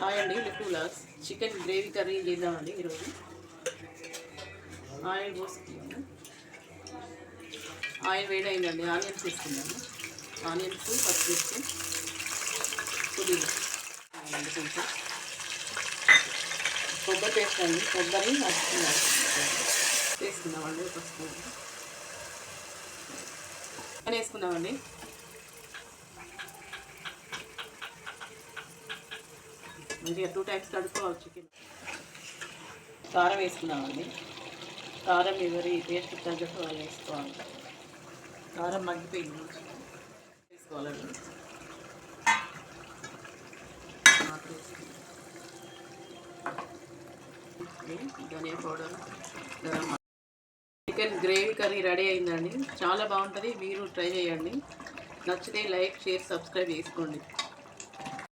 Hi అండి, lift vlogs. Chicken gravy curry చేద్దామండి ఈరోజు. ఆయిల్ పోసుకున్నాము. ఆయిల్ వేడైందండి. ఆనియన్స్ తీసుకున్నాము. ఆనియన్స్, పచ్చిమిర్చి, పుదీనా కొంచెం కొబ్బరి పేస్ట్ అండి. కొబ్బరి వేసుకున్నామండి. ఒక స్పూన్ వేసుకున్నామండి. మంచిగా 2 టైమ్స్ కడుక్కోవాలి చికెన్. కారం వేసుకున్నామండి. కారం ఎవరి టేస్ట్ తగ్గట్టు వాళ్ళు వేసుకోవాలి. కారం మగ్గిపోయింది వేసుకోవాలండి. Dhania powder, garam masala. Chicken gravy curry ready అయిందండి. చాలా బాగుంటుంది. మీరు ట్రై చేయండి. నచ్చితే లైక్, షేర్, సబ్స్క్రైబ్ చేసుకోండి.